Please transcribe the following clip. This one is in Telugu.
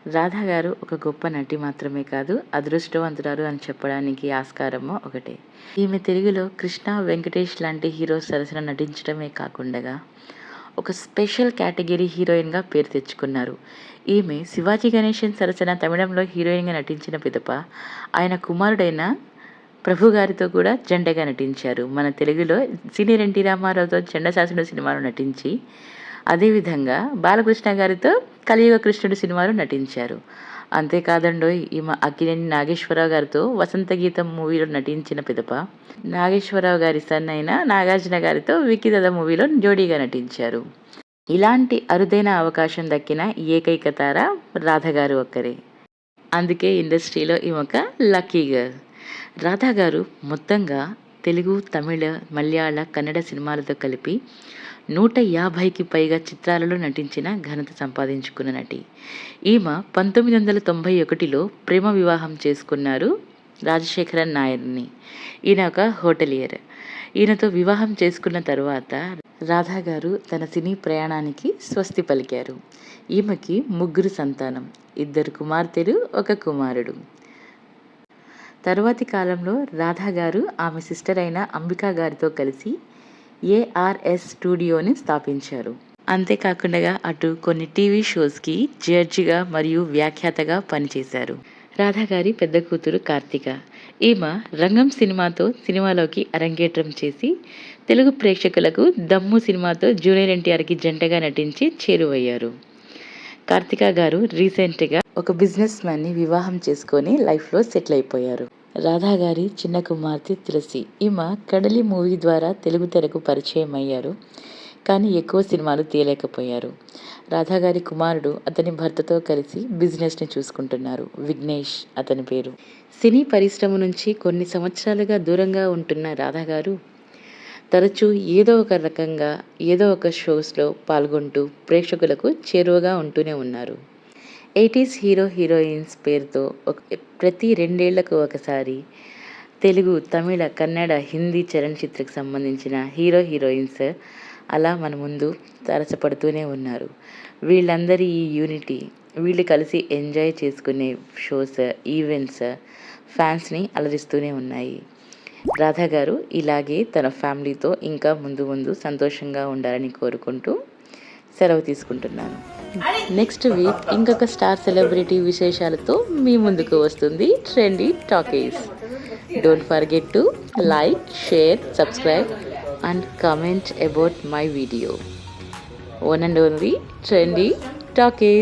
రాధ గారు ఒక గొప్ప నటి మాత్రమే కాదు, అదృష్టవంతురాలు అని చెప్పడానికి ఆస్కారము ఒకటే. ఈమె తెలుగులో కృష్ణ, వెంకటేష్ లాంటి హీరోస్ సరసన నటించడమే కాకుండా ఒక స్పెషల్ కేటగిరీ హీరోయిన్గా పేరు తెచ్చుకున్నారు. ఈమె శివాజీ గణేశన్ సరసన తమిళంలో హీరోయిన్గా నటించిన పిదప ఆయన కుమారుడైన ప్రభు గారితో కూడా జంటగా నటించారు. మన తెలుగులో సీనియర్ ఎన్టీ రామారావుతో చండశాసనుడు సినిమాలో నటించి, అదేవిధంగా బాలకృష్ణ గారితో కలియుగ కృష్ణుడు సినిమాలో నటించారు. అంతేకాదండోయ్, ఈమె అక్కినేని నాగేశ్వరరావు గారితో వసంత గీతం మూవీలో నటించిన పిదప నాగేశ్వరరావు గారి సన్ అయిన నాగార్జున గారితో వికీదద మూవీలో జోడీగా నటించారు. ఇలాంటి అరుదైన అవకాశం దక్కిన ఏకైక తార రాధ గారు ఒక్కరే. అందుకే ఇండస్ట్రీలో ఈమెక లక్కీ గర్ల్. రాధా గారు మొత్తంగా తెలుగు, తమిళ, మలయాళ, కన్నడ సినిమాలతో కలిపి 150కి పైగా చిత్రాలలో నటించిన ఘనత సంపాదించుకున్న నటి. ఈమె 1991లో ప్రేమ వివాహం చేసుకున్నారు రాజశేఖరన్ నాయర్ని. ఈయన ఒక హోటలియర్. ఈయనతో వివాహం చేసుకున్న తర్వాత రాధా గారు తన సినీ ప్రయాణానికి స్వస్తి పలికారు. ఈమెకి 3 సంతానం, 2 కుమార్తెలు, 1 కుమారుడు. తరువాతి కాలంలో రాధా గారు ఆమె సిస్టర్ అయిన అంబికా గారితో కలిసి ఏఆర్ఎస్ స్టూడియోని స్థాపించారు. అంతేకాకుండా అటు కొన్ని టీవీ షోస్కి జడ్జిగా మరియు వ్యాఖ్యాతగా పనిచేశారు. రాధా గారి పెద్ద కూతురు కార్తిక. ఈమె రంగం సినిమాతో సినిమాలోకి అరంగేట్రం చేసి తెలుగు ప్రేక్షకులకు దమ్ము సినిమాతో జూనియర్ ఎన్టీఆర్కి జంటగా నటించి చేరువయ్యారు. కార్తిక గారు రీసెంట్గా ఒక బిజినెస్ మ్యాన్ని వివాహం చేసుకొని లైఫ్లో సెటిల్ అయిపోయారు. రాధా గారి చిన్న కుమార్తె తులసి. ఈమె కడలి మూవీ ద్వారా తెలుగు తెరకు పరిచయం అయ్యారు, కానీ ఎక్కువ సినిమాలు తీయలేకపోయారు. రాధా గారి కుమారుడు అతని భర్తతో కలిసి బిజినెస్ని చూసుకుంటున్నారు. విఘ్నేష్ అతని పేరు. సినీ పరిశ్రమ నుంచి కొన్ని సంవత్సరాలుగా దూరంగా ఉంటున్న రాధా గారు తరచూ ఏదో ఒక రకంగా ఏదో ఒక షోస్లో పాల్గొంటూ ప్రేక్షకులకు చేరువగా ఉంటూనే ఉన్నారు. 80s హీరోయిన్స్ పేరుతో ప్రతి 2 ఏళ్లకు ఒకసారి తెలుగు, తమిళ, కన్నడ, హిందీ చలనచిత్రకు సంబంధించిన హీరోయిన్స్ అలా మన ముందు తారసపడుతూనే ఉన్నారు. వీళ్ళందరి ఈ యూనిటీ, వీళ్ళు కలిసి ఎంజాయ్ చేసుకునే షోస్, ఈవెంట్స్ ఫ్యాన్స్ని అలరిస్తూనే ఉన్నాయి. రాధా గారు ఇలాగే తన ఫ్యామిలీతో ఇంకా ముందు సంతోషంగా ఉండాలని కోరుకుంటూ సెలవు తీసుకుంటున్నాను. నెక్స్ట్ వీక్ ఇంకొక స్టార్ సెలబ్రిటీ విశేషాలతో మీ ముందుకు వస్తుంది trendy talkies. Don't forget to like, share, subscribe and comment about my video. One and only trendy talkies.